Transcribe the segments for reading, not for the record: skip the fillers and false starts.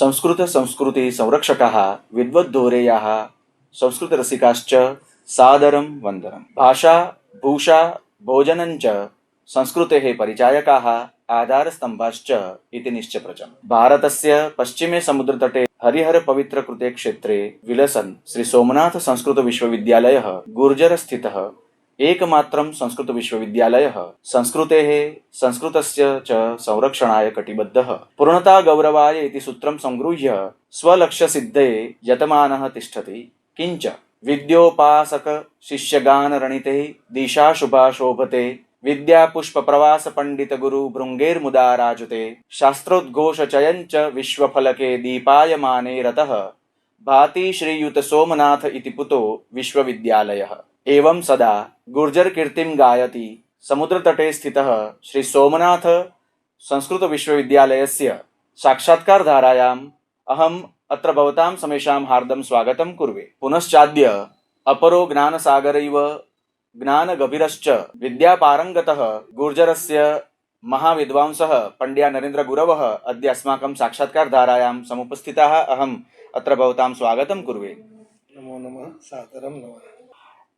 संस्कृत संस्कृति संरक्षकाः विद्वद्धोरेयाः संस्कृतरसिकाश्च सादरं वन्दनम्। भाषा भूषा भोजनञ्च संस्कृतेः परिचायकाः आधारस्तम्भाश्च इति निश्चप्रचम्। भारतस्य पश्चिमे समुद्रतटे हरिहर पवित्रकृते क्षेत्रे विलसन् श्री सोमनाथ संस्कृत विश्वविद्यालयः गुर्जरस्थितः एकमात्रं संस्कृत विश्वविद्यालयः संस्कृतेः संस्कृतस्य च संरक्षणाय कटिबद्धः पूर्णता गौरवाय इति सूत्रं संगृह्य स्वलक्ष्यसिद्धये यतमानः तिष्ठति। किञ्च विद्योपासक शिष्यगानरणिते दिशा शुभा शोभते विद्या पुष्प प्रवास पंडित गुरु भृंगेर्मुदा राजुते शास्त्रोद्घोष चयंच विश्वफलके दीपायमाने रतः भाति श्रीयुत सोमनाथ इति पुतो विश्वविद्यालयः। एवं सदा गुर्जर कीर्तिं गायति समुद्रतटे स्थितः श्री सोमनाथ संस्कृत विश्वविद्यालयस्य साक्षात्कार धारायाम् अहम् अत्र भवतां समेषां हार्दं स्वागतं कुर्वे। पुनश्चाद्य अपरो ज्ञानसागरैव ज्ञानगभीरश्च विद्यापारंगतः गुर्जरस्य महाविद्वांसः पंड्या नरेन्द्र गुरवः अद्य अस्माकं साक्षात्कार धारायां समुपस्थिताः। अहम् अत्र भवतां स्वागतं कुर्वे। नमो नमः, सादरं नमः।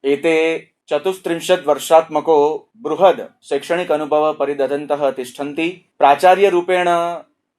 एते 34 वर्षात्मको बृहद् शैक्षणिक अनुभव परिदधन्तः तिष्ठन्ति। प्राचार्य रूपेण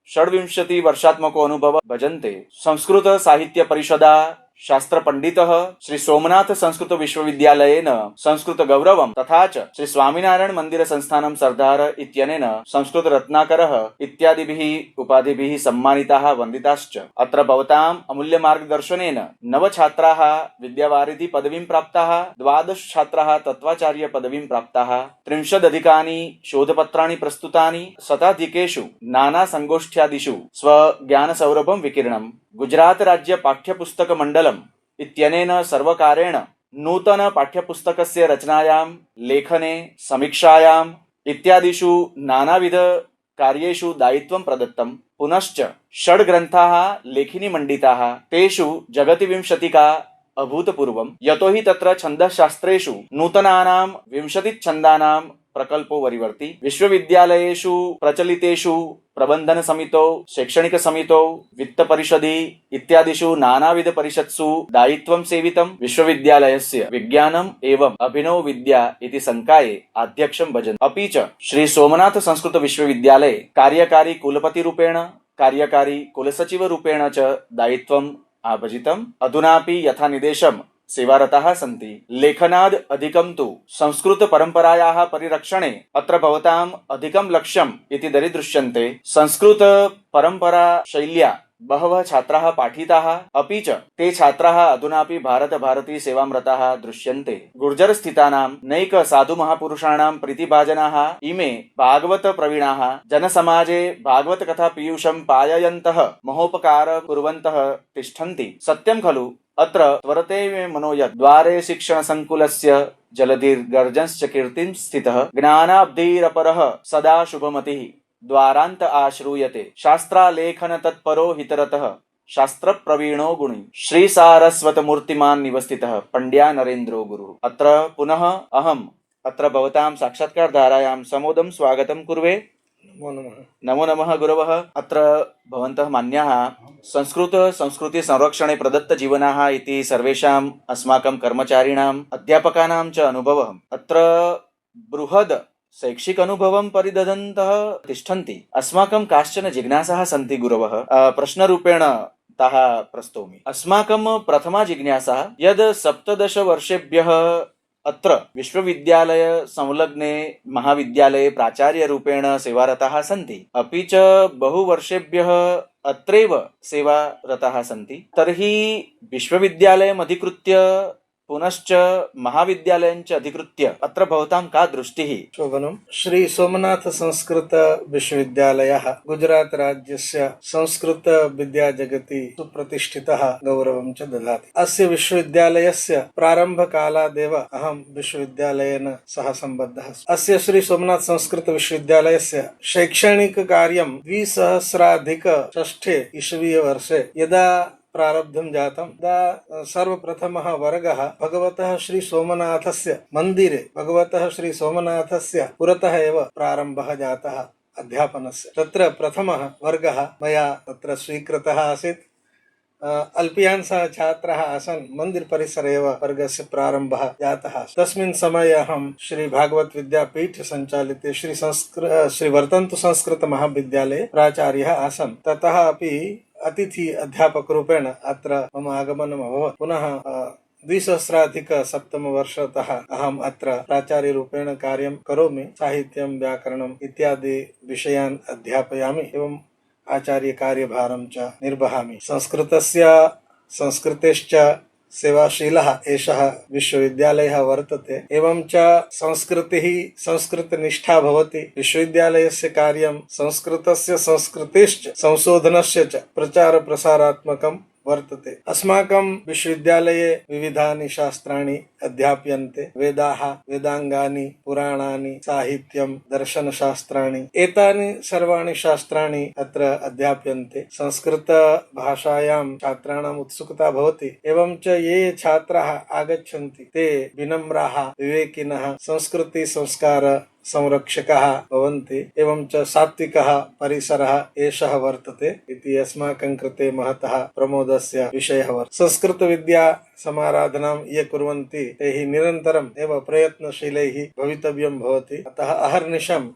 26 वर्षात्मको अनुभव भजन्ते। संस्कृत साहित्य परिषदा शास्त्र पंडितः श्री सोमनाथ संस्कृत विश्वविद्यालयेन संस्कृत गौरवं तथा च श्री स्वामिनारायण मंदिर संस्थानं सरदार इत्यनेन संस्कृत रत्नाकरः इत्यादिभिः उपाधिभिः सम्मानिताः वन्दिताश्च। अत्र भवताम् अमूल्य मार्गदर्शनेन 9 छात्राः विद्यावारिधि पदवीं प्राप्ताः, 12 छात्राः तत्त्वाचार्य पदवीं प्राप्ताः, 30 अधिकानि शोधपत्राणि प्रस्तुतानि, शताधिकेषु नाना संगोष्ठ्यादिषु स्वज्ञानसौरभं विकीर्णम्। गुजरात राज्य पाठ्यपुस्तक मंडलम् इत्यनेन सर्वकारेण नूतन पाठ्यपुस्तकस्य रचनायां, लेखने, समीक्षायाम् इत्यादिषु नानाविध कार्येषु दायित्वं प्रदत्तम्। पुनश्च 6 ग्रन्थाः लेखिनी मण्डिताः, तेषु जगति 20 अभूतपूर्वम्, यतो हि तत्र छन्दशास्त्रेषु नूतनानां 20 छन्दानां प्रकल्पो वरीवर्ति। विश्वविद्यालयेषु प्रचलितेषु प्रबंधन समितौ, शैक्षणिक समितौ, वित्त परिषदि इत्यादिषु नानाविध परिषत्सु दायित्वं सेवितं। विश्वविद्यालयस्य विज्ञानम् एवं अभिनव विद्या इति संकाये अध्यक्षं भजन्। अपि च श्री सोमनाथ संस्कृत विश्वविद्यालये कार्यकारी कुलपति रूपेण, कार्यकारी कुलसचिव रूपेण च दायित्वम् आभजितम्। अधुनापि यथा निदेशं सेवारताः सन्ति। लेखनाद् अधिकं तु संस्कृत परम्परायाः परिरक्षणे अत्र भवताम् अधिकं लक्ष्यम् इति दरीदृश्यन्ते। संस्कृत परम्परा शैल्या बहवः छात्राः पाठिताः, अपि च ते छात्राः अधुनापि भारत भारती सेवां रताः दृश्यन्ते। गुर्जर स्थितानां नैक साधु महापुरुषाणां प्रीतिभाजनाः इमे भागवत प्रवीणाः जनसमाजे भागवत कथा पीयूषं पाययन्तः महोपकारं कुर्वन्तः तिष्ठन्ति। सत्यं खलु अत्र त्वरते मे मनो यत् द्वारे शिक्षण संकुलस्य जलधिर्गर्जंश्च कीर्तिं स्थितः ज्ञानाब्धिरपरः सदा शुभमतिः द्वारान्त आश्रूयते शास्त्रालेखन तत्परो हितरतः शास्त्र प्रवीणो गुणी श्री सारस्वत मूर्तिमान् निवस्थितः पंड्या नरेन्द्रो गुरुः। अत्र पुनः अहम् अत्र भवतां साक्षात्कार धारायां समोदं स्वागतं कुर्वे। नमो नमः। नमो नमः गुरवः। अत्र भवन्तः मान्याः संस्कृत संस्कृति संरक्षणे प्रदत्त जीवनाः इति सर्वेषाम् अस्माकं कर्मचारिणाम् अध्यापकानां च अनुभवः। अत्र बृहद् शैक्षिक अनुभवं परिदधन्तः तिष्ठन्ति। अस्माकं काश्चन जिज्ञासाः सन्ति गुरवः, प्रश्नरूपेण ताः प्रस्तौमि। अस्माकं प्रथमा जिज्ञासा यद् 17 वर्षेभ्यः अत्र विश्वविद्यालय संलग्ने महाविद्यालये प्राचार्य रूपेण सेवारताः सन्ति, अपि च बहुवर्षेभ्यः अत्रैव सेवारताः सन्ति, तर्हि विश्वविद्यालयम् अधिकृत्य पुनश्च महाविद्यालयञ्च अधिकृत्य अत्र भवतां का दृष्टिः? शोभनम्। श्री सोमनाथ संस्कृत विश्वविद्यालयः गुजरात राज्यस्य संस्कृत विद्या जगति सुप्रतिष्ठितः गौरवं च ददाति। अस्य विश्वविद्यालयस्य प्रारम्भकालादेव अहं विश्वविद्यालयेन सह सम्बद्धः अस्मि। अस्य श्री सोमनाथ संस्कृत विश्वविद्यालयस्य शैक्षणिक कार्यं 2006 ईस्वीय वर्षे यदा प्रारब्धं जातं तदा सर्वप्रथमः वर्गः भगवतः श्री सोमनाथस्य मन्दिरे भगवतः श्री सोमनाथस्य पुरतः एव प्रारम्भः जातः। अध्यापनस्य। तत्र प्रथमः वर्गः मया तत्र स्वीकृतः आसीत्। अल्पीयान् छात्राः आसन्। मन्दिरपरिसरे एव वर्गस्य प्रारम्भः जातः। तस्मिन् समये अहं श्री भागवत विद्यापीठ सञ्चालिते श्री वर्तन्तु संस्कृत महाविद्यालये प्राचार्यः आसम्। ततः अपि अतिथि अध्यापकरूपेण अत्र मम आगमनम् अभवत्। पुनः 2007-वर्षतः अहम् अत्र प्राचार्यरूपेण कार्यं करोमि। साहित्यं, व्याकरणम् इत्यादि विषयान् अध्यापयामि एवं आचार्यकार्यभारं च निर्वहामि। संस्कृतेश्च सेवाशीलः एषः विश्वविद्यालयः वर्तते। एवं च संस्कृतिः संस्कृतनिष्ठा भवति। विश्वविद्यालयस्य कार्यं संस्कृतस्य संस्कृतेश्च संशोधनस्य च प्रचारप्रसारात्मकं वर्तते। अस्माकं विश्वविद्यालये विविधानि शास्त्राणि अध्याप्यन्ते। वेदाः, वेदाङ्गानि, पुराणानि, साहित्यं, दर्शनशास्त्राणि, एतानि सर्वाणि शास्त्राणि अत्र अध्याप्यन्ते। संस्कृतभाषायां छात्राणाम् उत्सुकता भवति। एवं च ये छात्राः आगच्छन्ति ते विनम्राः, विवेकिनः, संस्कृति संस्कार संरक्षकाः भवन्ति। एवं च सात्विकः परिसरः एषः वर्तते इति अस्माकं कृते महतः प्रमोदस्य विषयः वर्तते। संस्कृतविद्या समाराधनां ये कुर्वन्ति तैः निरन्तरम् एव प्रयत्नशीलैः भवितव्यं भवति। अतः अहर्निशं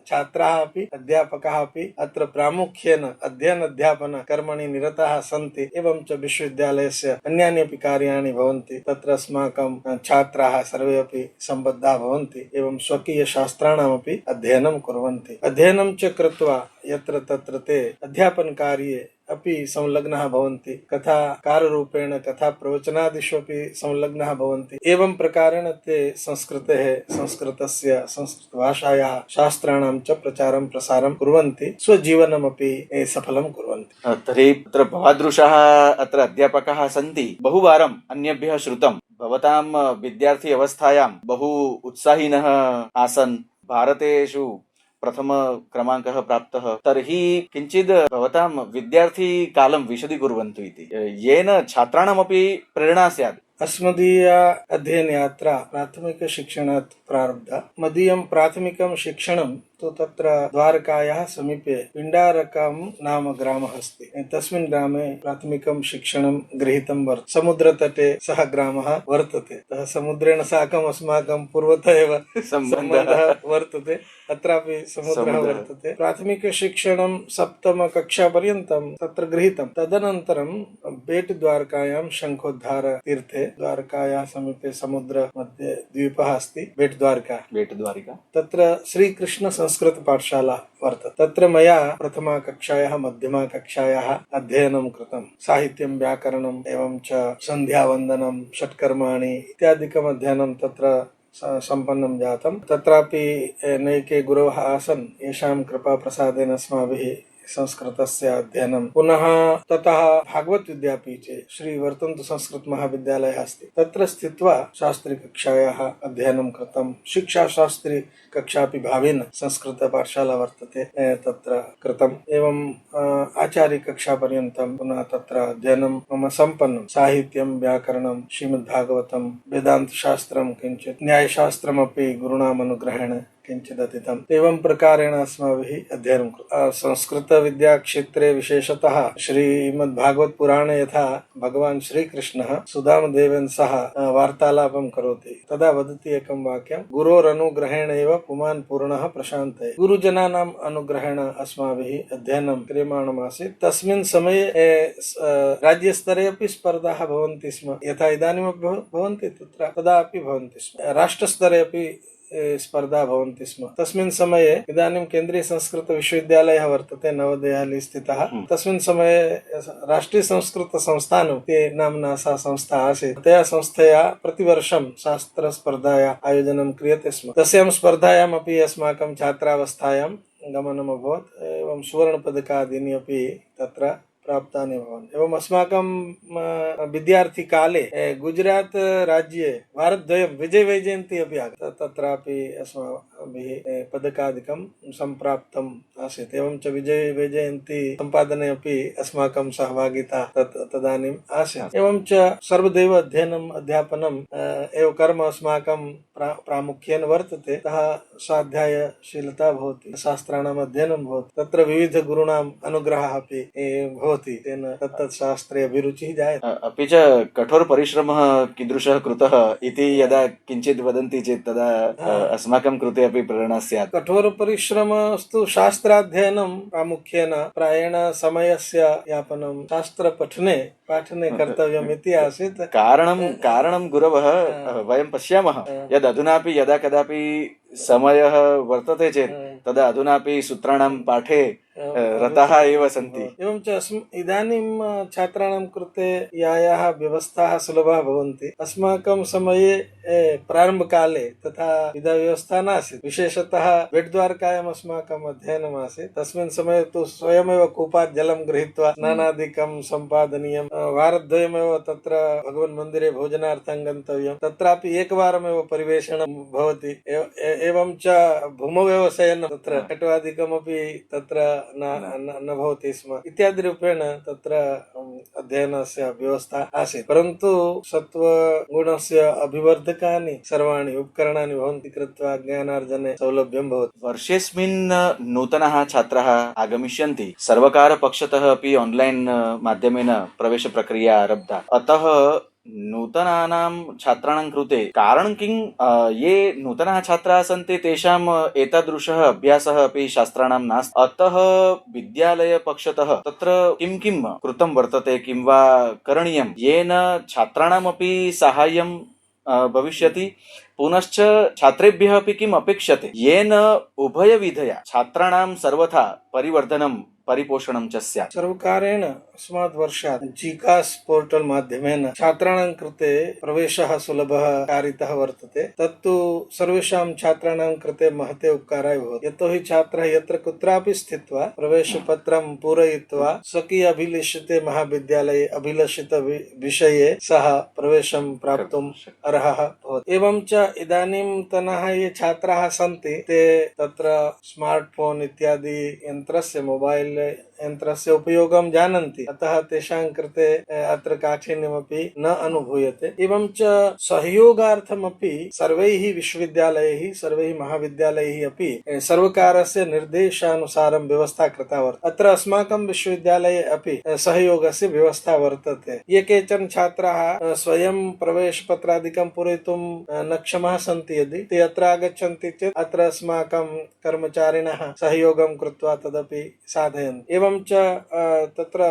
छात्राः अपि अध्यापकाः अपि अत्र प्रामुख्येन अध्ययन अध्यापन कर्मणि निरताः सन्ति। एवं च विश्वविद्यालयस्य अन्यानि अपि कार्याणि भवन्ति। तत्र अस्माकं छात्राः सर्वे अपि सम्बद्धाः भवन्ति एवं स्वकीय शास्त्राणामपि अध्ययनं कुर्वन्ति। अध्ययनं च कृत्वा यत्र तत्र ते अध्यापन कार्ये अपि संलग्नाः भवन्ति। कथाकाररूपेण कथा प्रवचनादिषु अपि संलग्नाः भवन्ति। एवं प्रकारेण ते संस्कृतस्य संस्कृतभाषायाः शास्त्राणां च प्रचारं प्रसारं कुर्वन्ति। स्वजीवनमपि सफलं कुर्वन्ति। तर्हि तत्र भवादृशाः अत्र अध्यापकाः सन्ति। बहुवारम् अन्येभ्यः श्रुतं भवतां विद्यार्थी अवस्थायां बहु उत्साहिनः आसन्। भारतेषु प्रथम क्रमाङ्कः प्राप्तः। तर्हि किञ्चित् भवतां विद्यार्थीकालं विशदीकुर्वन्तु इति, येन छात्राणामपि प्रेरणा स्यात्। अस्मदीया अध्ययनयात्रा प्राथमिकशिक्षणात् प्रारब्धा। मदीयं प्राथमिकं शिक्षणं तु तत्र द्वारकायाः समीपे पिण्डारकं नाम ग्रामः अस्ति। तस्मिन् ग्रामे प्राथमिकं शिक्षणं गृहीतं वर्तते। समुद्रतटे सः ग्रामः वर्तते। अतः समुद्रेण साकम् अस्माकं पूर्वतः एव सम्बन्धः वर्तते। अत्रापि समुद्रः वर्तते। प्राथमिकशिक्षणं सप्तमकक्षापर्यन्तं तत्र गृहीतं। तदनन्तरं बेट्द्वारकायां शङ्खोद्धारतीर्थे, द्वारकायाः समीपे समुद्र मध्ये द्वीपः अस्ति, बेट्द्वारका। तत्र श्रीकृष्ण संस्कृत पाठशाला वर्तते। तत्र मया प्रथमा कक्षायाः मध्यमा कक्षायाः अध्ययनं कृतं। साहित्यं, व्याकरणम् एवं च सन्ध्यावन्दनं, षट्कर्माणि इत्यादिकम् अध्ययनं तत्र सम्पन्नं जातं। तत्रापि नैके गुरवः आसन्, येषां कृपाप्रसादेन अस्माभिः संस्कृतस्य अध्ययनं। पुनः ततः भागवत विद्यापीठे श्री वर्तन्तु संस्कृत महाविद्यालयः अस्ति। तत्र स्थित्वा शास्त्रीकक्षायाः अध्ययनं कृतं। शिक्षाशास्त्री कक्षापि भावेन संस्कृत पाठशाला वर्तते, तत्र कृतम्। एवं आचार्यकक्षापर्यन्तं पुनः तत्र अध्ययनं मम सम्पन्नं। साहित्यं, व्याकरणं, श्रीमद्भागवतं, वेदान्तशास्त्रं, किञ्चित् न्यायशास्त्रमपि गुरूणाम् अनुग्रहेण किञ्चित् अधीतम्। एवं प्रकारेण अस्माभिः अध्ययनं कृतं। संस्कृत विद्या क्षेत्रे विशेषतः श्रीमद्भागवत पुराणे यथा भगवान् श्रीकृष्णः सुदामदेवेन सह वार्तालापं करोति, तदा वदति एकं वाक्यं, गुरोरनुग्रहेण एव पुमान् पूर्णः प्रशान्तये। गुरुजनानाम् अनुग्रहेण अस्माभिः अध्ययनं क्रियमाणम् आसीत्। तस्मिन् समये राज्यस्तरे अपि स्पर्धाः भवन्ति स्म। यथा इदानीमपि भवन्ति तत्र तदापि भवन्ति स्म। राष्ट्रस्तरे अपि स्पर्धा भवन्ति स्म। तस्मिन् समये इदानीं केन्द्रीय संस्कृत विश्वविद्यालयः वर्तते नवदेहली स्थितः। तस्मिन् समये राष्ट्रीय संस्कृत संस्थान नाम्ना सा संस्था आसीत्। तया संस्थया प्रतिवर्षं शास्त्रस्पर्धाया आयोजनं क्रियते स्म। तस्यां स्पर्धायाम् अपि अस्माकं छात्रावस्थायां गमनम् अभवत्। एवं सुवर्णपदकादीनि अपि तत्र प्राप्तानि भवन्ति। एवं अस्माकं विद्यार्थीकाले गुजरात राज्ये भारतद्वयं विजयवैजयन्ती अपि आगता। तत्रापि पदकादिकं सम्प्राप्तम् आसीत्। एवं च वैजयन्ती सम्पादने अपि अस्माकं सहभागिता तदानीम् आसीत्। एवं च सर्वदैव अध्ययनम् अध्यापनम् एव कर्म अस्माकं प्रामुख्येन वर्तते। अतः स्वाध्यायशीलता भवति, शास्त्राणाम् अध्ययनं भवति, तत्र विविधगुरूणाम् अनुग्रहः अपि भवति, तेन तत्तत् शास्त्रे अभिरुचिः जायते। अपि च कठोरपरिश्रमः कीदृशः कृतः इति यदा किञ्चित् वदन्ति चेत् तदा अस्माकं कृते अपि प्रेरणा स्यात्। कठोरपरिश्रमस्तु शास्त्राध्ययनं प्रामुख्येन प्रायेण समयस्य यापनं शास्त्रपठने पाठने कर्तव्यम् इति आसीत्। कारणं गुरवः वयं पश्यामः यद् अधुनापि यदा कदापि समयः वर्तते चेत् तदा अधुनापि सूत्राणां पाठे रताः एव सन्ति। एवं च इदानीं छात्राणां कृते यायाः व्यवस्थाः सुलभाः भवन्ति, अस्माकं समये प्रारम्भकाले तथा विधाव्यवस्था नासीत्। विशेषतः बेट्द्वारकायाम् अस्माकम् अध्ययनम् आसीत्। तस्मिन् समये तु स्वयमेव कूपात् जलं गृहीत्वा स्नानादिकं सम्पादनीयं, वारद्वयमेव तत्र भगवन्मन्दिरे भोजनार्थं गन्तव्यं, तत्रापि एकवारमेव परिवेषणं भवति। एवं च भूमौ एव शयनं, तत्र कटवादिकमपि तत्र न भवति स्म इत्यादि रूपेण तत्र अध्ययनस्य व्यवस्था आसीत्। परन्तु सत्त्वगुणस्य अभिवर्धकानि सर्वाणि उपकरणानि भवन्ति कृत्वा ज्ञानार्जने सौलभ्यं भवति। वर्षेऽस्मिन् नूतनाः छात्राः आगमिष्यन्ति। सर्वकारपक्षतः अपि ऑनलाइन माध्यमेन प्रवेशप्रक्रिया आरब्धा। अतः नूतनानां छात्राणां कृते कारणं किं, ये नूतनाः छात्राः सन्ति तेषाम् एतादृशः अभ्यासः अपि शास्त्राणां नास्ति। अतः विद्यालयपक्षतः तत्र किं किं कृतं वर्तते, किं वा करणीयं येन छात्राणामपि साहाय्यं भविष्यति, पुनश्च छात्रेभ्यः अपि किम् अपेक्ष्यते येन उभयविधया छात्राणां सर्वथा परिवर्धनं परिपोषणं च स्यात्। सर्वकारेण अस्मात् वर्षात् जीकास् पोर्टल् माध्यमेन छात्राणां कृते प्रवेशः सुलभः कारितः वर्तते। तत्तु सर्वेषां छात्राणां कृते महते उपकाराय भवति। यतोहि छात्रः यत्र कुत्रापि स्थित्वा प्रवेशपत्रं पूरयित्वा स्वकीय अभिलषिते महाविद्यालये अभिलषित विषये सः प्रवेशं प्राप्तुम् अर्हः भवति। एवं च इदानीन्तनाः ये छात्राः सन्ति ते तत्र स्मार्ट्फोन् इत्यादि यन्त्रस्य मोबाइल यन्त्रस्य उपयोगं जानन्ति, अतः तेषां कृते अत्र काठिन्यमपि न अनुभूयते। एवं च सहयोगार्थमपि सर्वैः विश्वविद्यालयैः सर्वैः महाविद्यालयैः अपि सर्वकारस्य निर्देशानुसारं व्यवस्था कृता वर्तते। अत्र अस्माकं विश्वविद्यालये अपि सहयोगस्य व्यवस्था वर्तते। ये केचन छात्राः स्वयं प्रवेशपत्रादिकं पूरयितुं न क्षमाः सन्ति, यदि ते अत्र आगच्छन्ति चेत् अत्र अस्माकं कर्मचारिणः सहयोगं कृत्वा तदपि साधयन्ति। एवं च तत्र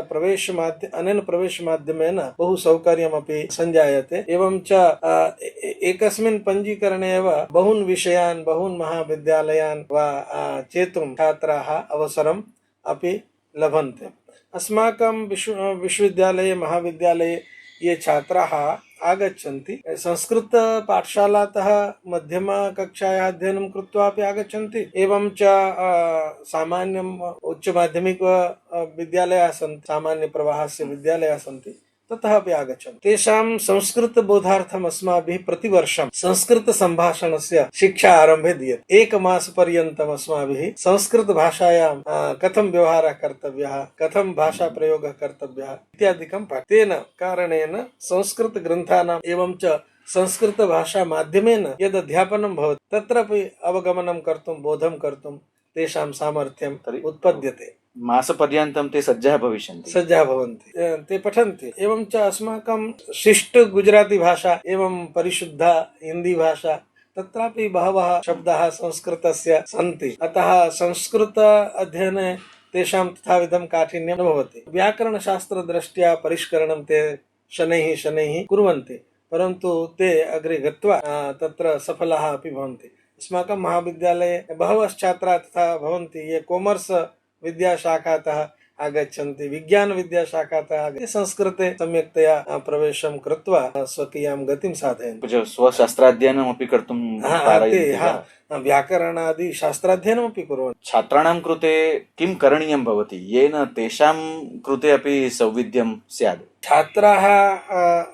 अनेन प्रवेशमाध्यमेन बहु सौकर्यमपि सञ्जायते। एवं च एकस्मिन् पञ्जीकरणे एव बहून् विषयान् बहून् महाविद्यालयान् वा चेतुं छात्राः अवसरम् अपि लभन्ते। अस्माकं विश्वविद्यालये महाविद्यालये ये छात्राः आगच्छन्ति संस्कृत पाठशालातः मध्यमकक्षायाः अध्ययनं कृत्वा अपि आगच्छन्ति। एवं च सामान्यम् उच्चमाध्यमिक विद्यालयाः सन्ति, सामान्यप्रवाहस्य विद्यालयाः सन्ति, ततः अपि आगच्छन्ति। तेषां संस्कृतबोधार्थम् अस्माभिः प्रतिवर्षं संस्कृतसम्भाषणस्य शिक्षा आरम्भे दीयते। एकमासपर्यन्तम् अस्माभिः संस्कृतभाषायां कथं व्यवहारः कर्तव्यः, कथं भाषाप्रयोगः कर्तव्यः इत्यादिकं तेन कारणेन संस्कृतग्रन्थानाम् एवं च संस्कृतभाषामाध्यमेन यद् अध्यापनं भवति तत्रापि अवगमनं कर्तुं बोधं कर्तुं तेषां सामर्थ्यम् उत्पद्यते। मासपर्यन्तं ते सज्जाः भवन्ति, ते पठन्ति। एवं च अस्माकं शिष्ट गुजराती भाषा एवं परिशुद्धा हिंदी भाषा, तत्रापि बहवः शब्दाः संस्कृतस्य सन्ति। अतः संस्कृत अध्ययने तेषां तथाविधं काठिन्यं न भवति। व्याकरणशास्त्रदृष्ट्या परिष्करणं ते शनैः कुर्वन्ति, परन्तु ते अग्रे गत्वा तत्र सफलाः अपि भवन्ति। अस्माकं महाविद्यालये बहवः छात्राः तथा भवन्ति ये कॉमर्स विद्याशाखातः आगच्छन्ति, विज्ञान विद्याशाखातः संस्कृते सम्यक्तया प्रवेशं कृत्वा स्वकीयां गतिं साधयन्ति। स्वशास्त्राध्ययनमपि कर्तुं व्याकरणादि शास्त्राध्ययनमपि कुर्वन्ति। छात्राणां कृते किं करणीयं भवति येन तेषां कृते अपि सौविध्यं स्यात्? छात्राः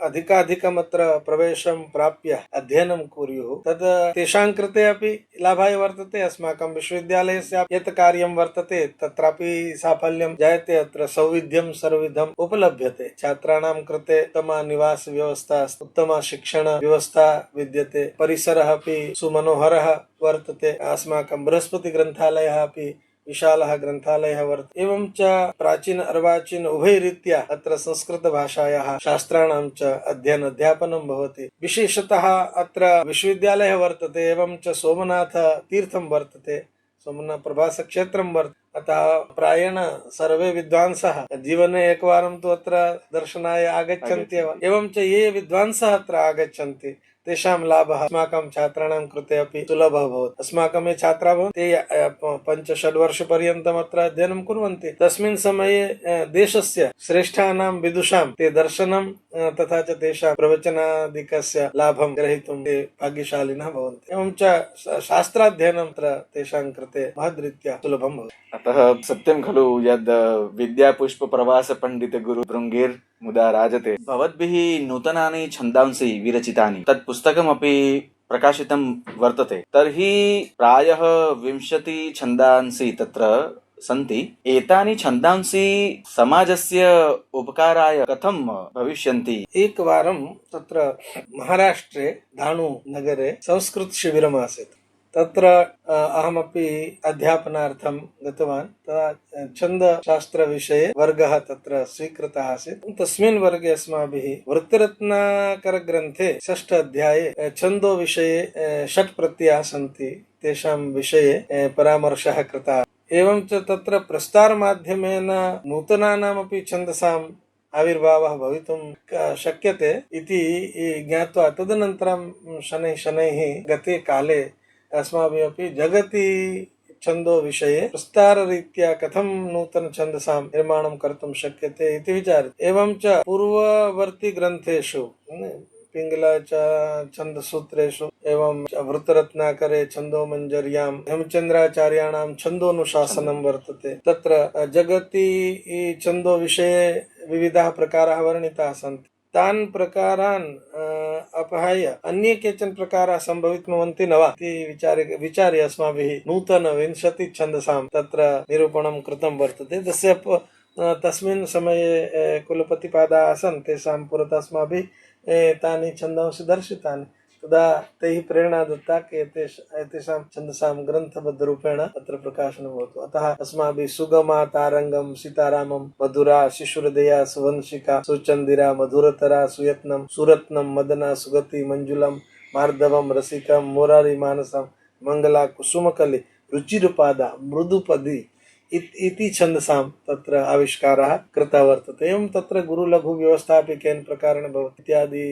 अधिकाधिकमत्र प्रवेशं प्राप्य अध्ययनं कुर्युः, तद् तेषां कृते अपि लाभाय वर्तते। अस्माकं विश्वविद्यालयस्य यत् कार्यं वर्तते तत्रापि साफल्यं जायते। अत्र सौविध्यं सर्वविधम् उपलभ्यते। छात्राणां कृते उत्तमा निवास व्यवस्था, उत्तमा शिक्षण व्यवस्था विद्यते। परिसरः अपि सुमनोहरः वर्तते। अस्माकं बृहस्पति ग्रन्थालयः अपि विशालः ग्रन्थालयः वर्तते। एवं च प्राचीन अर्वाचीन उभयरीत्या अत्र संस्कृतभाषायाः शास्त्राणां च अध्ययन अध्यापनं भवति। विशेषतः अत्र विश्वविद्यालयः वर्तते, एवं च सोमनाथ तीर्थं वर्तते, सोमनाथ प्रभासक्षेत्रं वर्तते। अतः प्रायेण सर्वे विद्वांसः जीवने एकवारं तु अत्र दर्शनाय आगच्छन्ति एव। एवं च ये विद्वांसः अत्र आगच्छन्ति तेषां लाभः अस्माकं छात्राणां कृते अपि सुलभः भवति। अस्माकं ये छात्राः भवन्ति ते 5-6 वर्षपर्यन्तम् अत्र अध्ययनं कुर्वन्ति। तस्मिन् समये देशस्य श्रेष्ठानां विदुषां ते दर्शनं तथा च तेषां प्रवचनादिकस्य लाभं ग्रहीतुं ते भाग्यशालिनः भवन्ति। एवं च शास्त्राध्ययनं अत्र तेषां कृते महद्रीत्या सुलभं भवति। अतः सत्यं खलु यद् विद्यापुष्प प्रवास पंडित गुरु भृङ्गेर् मुदा राजते। भवद्भिः नूतनानि छन्दांसि विरचितानि तत् पुस्तकमपि प्रकाशितं वर्तते। तर्हि प्रायः 20 छन्दांसि तत्र सन्ति। एतानि छन्दांसि समाजस्य उपकाराय कथं भविष्यन्ति? एकवारं तत्र महाराष्ट्रे धाणु नगरे संस्कृत शिबिरमासीत्। तत्र अहमपि अध्यापनार्थं गतवान्। तदा छन्दशास्त्रविषये वर्गः तत्र स्वीकृतः आसीत्। तस्मिन् वर्गे अस्माभिः वृत्तिरत्नाकरग्रन्थे 6 अध्याये छन्दो विषये 6 प्रत्ययाः सन्ति, तेषां विषये परामर्शः कृतः। एवं च तत्र प्रस्तारमाध्यमेन नूतनानामपि छन्दसाम् आविर्भावः भवितुं शक्यते इति ज्ञात्वा तदनन्तरं शनैः गते काले अस्माभिः अपि जगति छन्दो विषये विस्ताररीत्या कथं नूतन छन्दसां निर्माणं कर्तुं शक्यते इति विचार्यते। एवं च पूर्ववर्ती ग्रन्थेषु पिङ्गला च छन्दसूत्रेषु एवं वृत्तरत्नाकरे छन्दोमञ्जर्यां हेमचन्द्राचार्याणां छन्दोनुशासनं वर्तते। तत्र जगति छन्दो विषये विविधाः प्रकाराः वर्णिताः सन्ति। तान् प्रकारान् अपहाय अन्ये केचन प्रकाराः सम्भवितुमर्हन्ति न वा इति विचार्य अस्माभिः नूतन 20 छन्दसां तत्र निरूपणं कृतं वर्तते। तस्मिन् समये कुलपतिपादाः आसन्, तेषां पुरतः अस्माभिः तानि छन्दांसि दर्शितानि। तदा तैः प्रेरणा दत्ता कि एतेषां छन्दसां ग्रन्थबद्धरूपेण अत्र प्रकाशनं भवतु। अतः अस्माभिः सुगमा तारङ्गं सीतारामं, मधुरा शिशुहृदया सुवंशिका, सुचन्दिरा मधुरतरा, सुयत्नं सुरत्नं, मदना सुगति मंजुलं, मार्दवं रसिकं, मोरारी मानसं, मंगला कुसुमकलि, रुचिरुपादा मृदुपदी इति छन्दसां तत्र आविष्कारः कृतः वर्तते। एवं तत्र गुरुलघु व्यवस्था अपि केन प्रकारेण भवति इत्यादि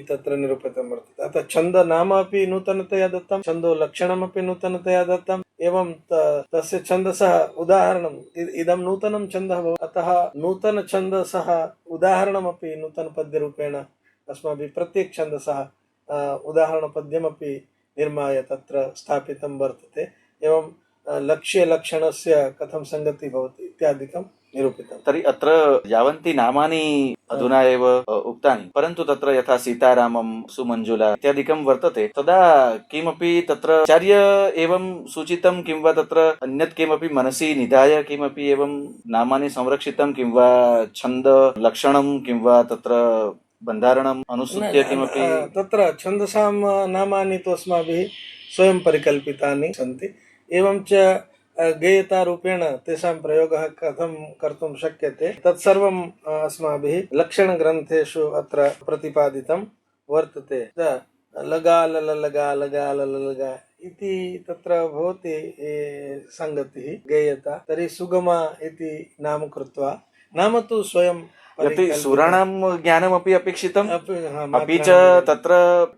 तत्र निरूपितं वर्तते। अतः छन्द नाम अपि नूतनतया दत्तं, छन्दो लक्षणमपि नूतनतया दत्तम्। एवं तस्य छन्दसः उदाहरणम् इदं नूतनं छन्दः भवति। अतः नूतन छन्दसः उदाहरणमपि नूतनपद्यरूपेण अस्माभिः प्रत्येक छन्दसः उदाहरणपद्यमपि निर्माय तत्र स्थापितं वर्तते। एवं लक्ष्यलक्षणस्य कथं संगति भवति इत्यादिकं निरूपितम्। तर्हि अत्र यावन्ति नामानि अधुना एव उक्तानि, परन्तु तत्र यथा सीतारामं, सुमञ्जुला इत्यादिकं वर्तते, तदा किमपि तत्र आचार्य एवं सूचितं किं वा तत्र अन्यत् किमपि मनसि निधाय किमपि एवं नामानि संरक्षितं किं वा छन्द लक्षणं किं वा तत्र बन्धारणम् अनुसृत्य किमपि? तत्र छन्दसां नामानि तु अस्माभिः स्वयं परिकल्पितानि सन्ति। एवं च गेयतारूपेण तेषां प्रयोगः कथं कर्तुं शक्यते तत्सर्वम् अस्माभिः लक्षणग्रन्थेषु अत्र प्रतिपादितं वर्तते। लगा लगा लगा लगा इति तत्र भवति संगतिः गेयता। तर्हि सुगमा इति नाम कृत्वा, नाम तु स्वयं यदि सुराणां ज्ञानमपि अपेक्षितम्, अपि च तत्र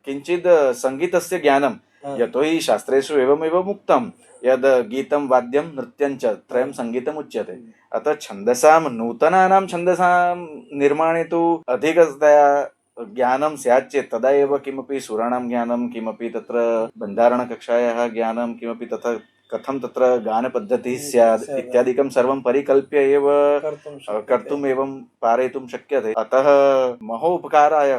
किञ्चित् सङ्गीतस्य ज्ञानं, यतोहि शास्त्रेषु एवमेव उक्तं यद् गीतं वाद्यं नृत्यं च त्रयं सङ्गीतम् उच्यते। अतः छन्दसां नूतनानां छन्दसां निर्माणे तु अधिकतया ज्ञानं स्यात् चेत् तदा एव किमपि सुराणां ज्ञानं, किमपि तत्र बन्धारणकक्षायाः ज्ञानं, किमपि तथा कथं तत्र गानपद्धतिः स्यात् इत्यादिकं सर्वं परिकल्प्य एव कर्तुम् एवं पारयितुं शक्यते। अतः महोपकाराय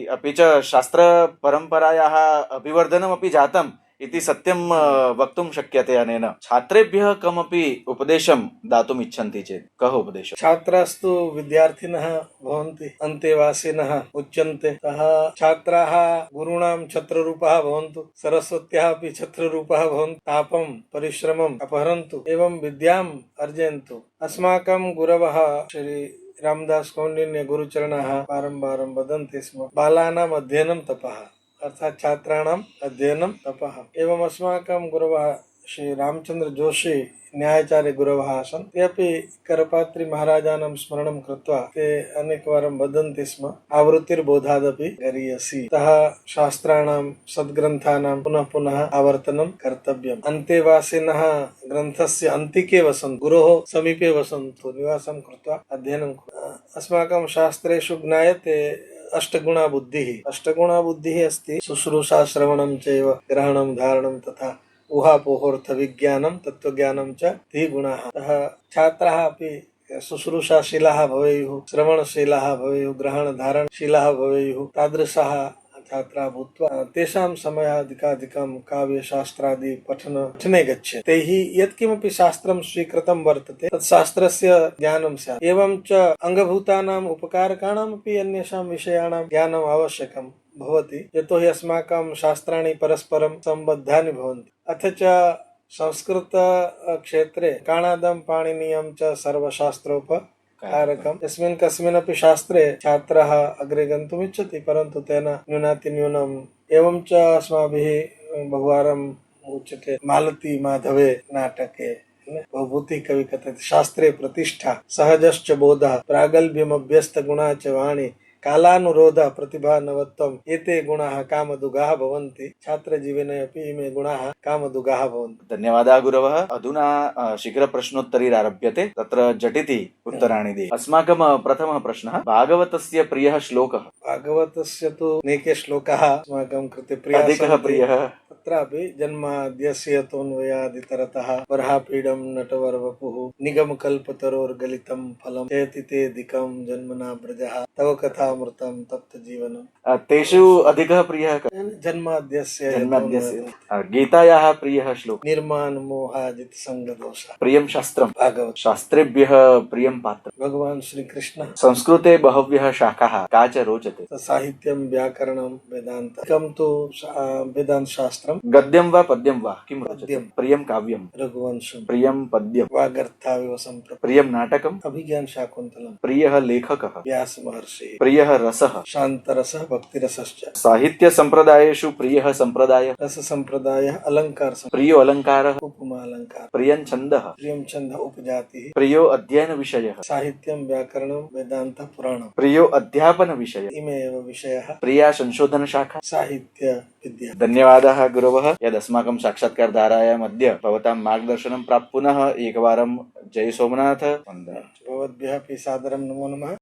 अपि च शास्त्रपरम्परायाः अभिवर्धनमपि जातम् इति सत्यं वक्तुं शक्यते। अनेन छात्रेभ्यः कमपि उपदेशं दातुम् इच्छन्ति चेत् कः उपदेशः? छात्रास्तु विद्यार्थिनः भवन्ति, अन्तेवासिनः उच्यन्ते। अतः छात्राः गुरूणां छत्ररूपाः भवन्तु, सरस्वत्याः अपि छत्ररूपाः भवन्तु, तापं परिश्रमम् अपहरन्तु एवं विद्याम् अर्जयन्तु। अस्माकं गुरवः श्री रामदास कौंडिन्य गुरुचरणाः बारम्बारं वदन्ति स्म, बालानाम् अध्ययनं तपः, अर्थात छात्राणाम् अध्ययनं तपः। एवं अस्माकं गुरवः श्री रामचंद्र जोशी न्यायाचार्य गुरवः आसन्। ते अपि करपात्री महाराजानां स्मरणं कृत्वा ते अनेकवारं वदन्ति स्म, आवृत्तिर्बोधादपि गरीयसी। अतः शास्त्राणां सद्ग्रन्थानां पुनः पुनः आवर्तनं कर्तव्यम्। अन्तेवासिनः ग्रन्थस्य अन्तिके वसन्तु, गुरोः समीपे वसन्तु, निवासं कृत्वा अध्ययनं कुर्वन्तु। अस्माकं शास्त्रेषु ज्ञायते अष्टगुणा बुद्धिः अस्ति, शुश्रूषा श्रवणं चैव ग्रहणं धारणं तथा ऊहापोहोर्थ विज्ञानं तत्त्वज्ञानं च ते गुणाः। अतः छात्राः अपि शुश्रूषाशीलाः भवेयुः, श्रवणशीलाः भवेयुः, ग्रहणधारणशीलाः भवेयुः। तादृशाः छात्राः भूत्वा तेषां समयाधिकाधिकं काव्यशास्त्रादि पठने गच्छेत्। तैः यत्किमपि शास्त्रं स्वीकृतं वर्तते तत् शास्त्रस्य ज्ञानं स्यात्। एवं च अङ्गभूतानाम् उपकारकाणाम् अपि अन्येषां विषयाणां ज्ञानम् आवश्यकं भवति, यतोहि अस्माकं शास्त्राणि परस्परं सम्बद्धानि भवन्ति। अथ च संस्कृत क्षेत्रे काणादं पाणिनीयं च सर्वशास्त्रोपकारकम्। यस्मिन् कस्मिन्नपि शास्त्रे छात्रः अग्रे गन्तुम् इच्छति, परन्तु तेन न्यूनातिन्यूनम् एवं च अस्माभिः बहुवारम् उच्यते मालती माधवे नाटके भूति कवि कथयति, शास्त्रे प्रतिष्ठा सहजश्च बोधः प्रागल्भ्यमभ्यस्त गुणा च वाणी कालानुरोधः प्रतिभा नवत्वम् एते गुणाः कामदुगाः भवन्ति। छात्रजीवने अपि इमे गुणाः कामदुगाः भवन्ति। धन्यवादः गुरवः। अधुना शीघ्रप्रश्नोत्तरीरारभ्यते, तत्र झटिति उत्तराणि देहि। अस्माकं प्रथमः प्रश्नः, भागवतस्य प्रियः श्लोकः? भागवतस्य तु नैके श्लोकाः अस्माकं कृते प्रियाः अधिकः सन्ति। प्रियः तत्रापि जन्माद्यस्य तोऽन्वयादितरतः वराहपीडं नटवरवपुः निगमकल्पतरोर्गलितं फलं जयति ते दिकं जन्मना व्रजः तव कथामृतं तप्तजीवनम्। तेषु अधिकः प्रियः कः? जन्माद्यस्य गीतायाः प्रियः श्लोकः? निर्माणमोहाजितसङ्गदोषः। प्रियं शास्त्रं? भागवत। शास्त्रेभ्यः प्रियं पात्रं? भगवान् श्रीकृष्णः। संस्कृते बहव्यः शाखाः, का च रोचते? साहित्यं व्याकरणं वेदान्तम् तु वेदान्त शास्त्रं। गद्यं वा पद्यं वा किं रोचते? प्रियं काव्यं? रघुवंशं। प्रियं पद्यं? वागर्थाविव सम्पृक्तम्। प्रियं नाटकं? अभिज्ञान शाकुन्तलम्। प्रियः लेखकः? व्यास महर्षिः। प्रियः रसः? शान्तरसः भक्तिरसश्च। साहित्य संप्रदायेषु प्रियः संप्रदायः? रस संप्रदायः अलङ्कार। प्रियो अलङ्कारः? उपमा अलङ्कार। प्रियं छन्दः? प्रियं छन्दः उपजातिः। प्रियो अध्ययन विषयः? साहित्यं व्याकरणं वेदान्तः पुराणम्। प्रियो अध्यापन विषयः? इमे एव विषयाः। प्रिया संशोधन शाखा? साहित्य विद्या। धन्यवादः गुरवः, यदस्माकं साक्षात्कारधारायाम् अद्य भवतां मार्गदर्शनं प्राप्त। पुनः एकवारं जय सोमनाथ। भवद्भ्यः अपि सादरं नमो नमः।